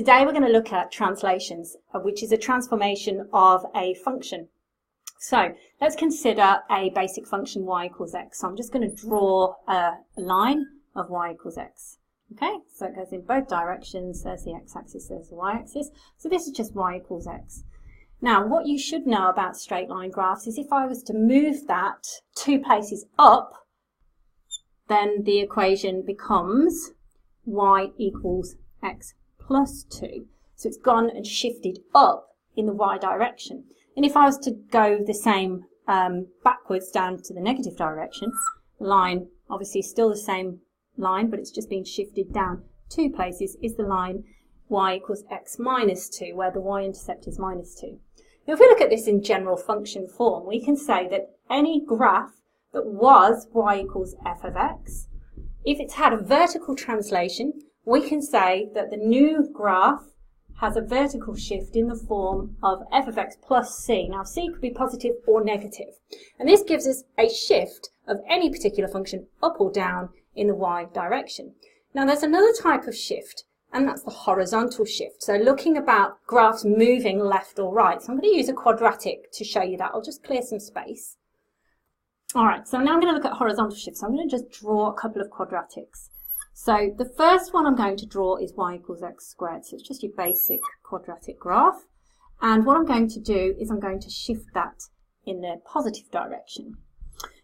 Today we're going to look at translations, which is a transformation of a function. So let's consider a basic function y equals x. So I'm just going to draw a line of y equals x. Okay, so it goes in both directions. There's the x-axis, there's the y-axis. So this is just y equals x. Now, what you should know about straight line graphs is if I was to move that 2 places up, then the equation becomes y equals x plus 2. So it's gone and shifted up in the y direction. And if I was to go the same backwards down to the negative direction, the line obviously is still the same line, but it's just been shifted down 2 places, is the line y equals x minus 2, where the y-intercept is minus 2. Now, if we look at this in general function form, we can say that any graph that was y equals f of x, if it's had a vertical translation, we can say that the new graph has a vertical shift in the form of f of x plus c. Now, c could be positive or negative. And this gives us a shift of any particular function up or down in the y direction. Now, there's another type of shift, and that's the horizontal shift. So looking about graphs moving left or right. So I'm going to use a quadratic to show you that. I'll just clear some space. All right, so now I'm going to look at horizontal shifts. So I'm going to just draw a couple of quadratics. So the first one I'm going to draw is y equals x squared. So it's just your basic quadratic graph. And what I'm going to do is I'm going to shift that in the positive direction.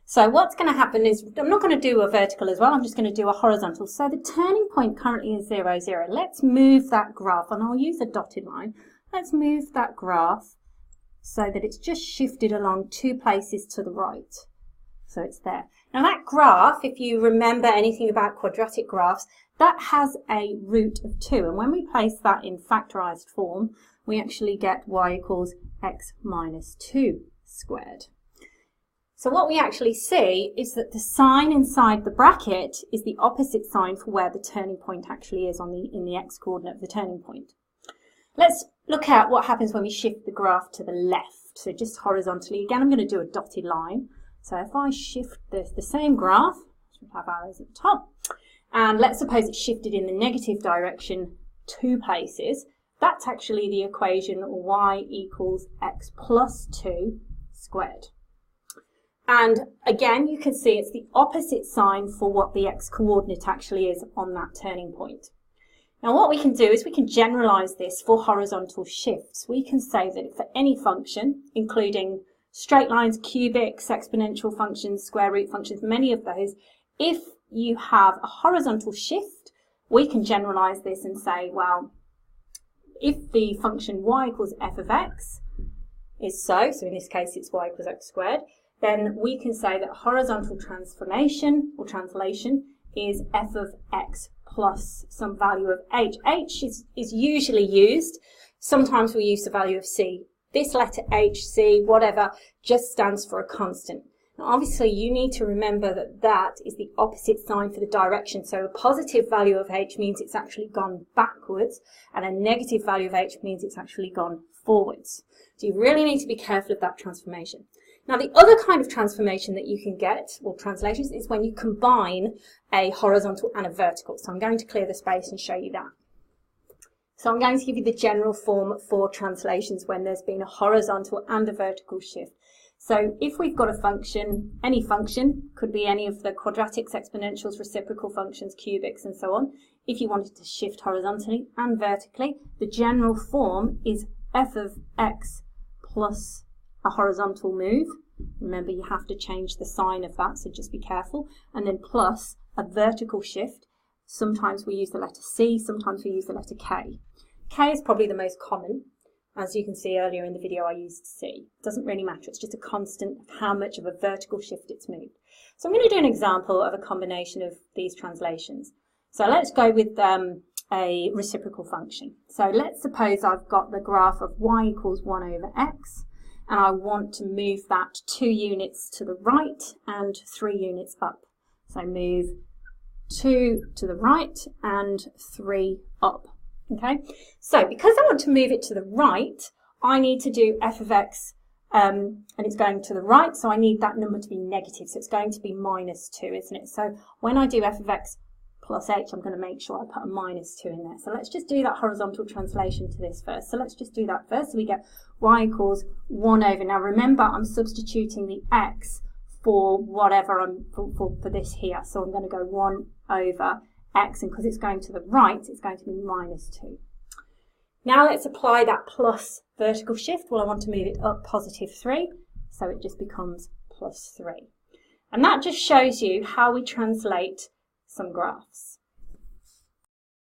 So what's going to happen is, I'm not going to do a vertical as well, I'm just going to do a horizontal. So the turning point currently is 0, 0. Let's move that graph, and I'll use a dotted line. Let's move that graph so that it's just shifted along 2 places to the right. So it's there. Now that graph, if you remember anything about quadratic graphs, that has a root of 2. And when we place that in factorized form, we actually get y equals x minus 2 squared. So what we actually see is that the sign inside the bracket is the opposite sign for where the turning point actually is in the x-coordinate of the turning point. Let's look at what happens when we shift the graph to the left. So just horizontally, again I'm going to do a dotted line. So if I shift the same graph, should have arrows at the top, and let's suppose it's shifted in the negative direction 2 places, that's actually the equation y equals x plus 2 squared. And again, you can see it's the opposite sign for what the x-coordinate actually is on that turning point. Now what we can do is we can generalize this for horizontal shifts. We can say that for any function, including straight lines, cubics, exponential functions, square root functions, many of those, if you have a horizontal shift, we can generalize this and say, well, if the function y equals f of x is so in this case it's y equals x squared, then we can say that horizontal transformation or translation is f of x plus some value of h. H is usually used. Sometimes we use the value of c. This letter h, c, whatever, just stands for a constant. Now obviously you need to remember that that is the opposite sign for the direction. So a positive value of h means it's actually gone backwards, and a negative value of h means it's actually gone forwards. So you really need to be careful of that transformation. Now the other kind of transformation that you can get, or translations, is when you combine a horizontal and a vertical. So I'm going to clear the space and show you that. So I'm going to give you the general form for translations when there's been a horizontal and a vertical shift. So if we've got a function, any function, could be any of the quadratics, exponentials, reciprocal functions, cubics and so on. If you wanted to shift horizontally and vertically, the general form is f of x plus a horizontal move. Remember, you have to change the sign of that, so just be careful. And then plus a vertical shift. Sometimes we use the letter C, sometimes we use the letter K. K is probably the most common. As you can see earlier in the video, I used C. It doesn't really matter, it's just a constant of how much of a vertical shift it's moved. So I'm going to do an example of a combination of these translations. So let's go with a reciprocal function. So let's suppose I've got the graph of y equals 1 over x, and I want to move that 2 units to the right and 3 units up. So move 2 to the right and 3 up. Okay, so because I want to move it to the right, I need to do f of x, and it's going to the right, so I need that number to be negative, so it's going to be minus 2, isn't it? So when I do f of x plus h, I'm going to make sure I put a minus 2 in there. So let's just do that horizontal translation to this first. So let's just do that first. So we get y equals 1 over. Now remember, I'm substituting the x for whatever for this here. So I'm going to go 1 over x, and because it's going to the right, it's going to be minus 2. Now let's apply that plus vertical shift. Well, I want to move it up positive 3, so it just becomes plus 3. And that just shows you how we translate some graphs.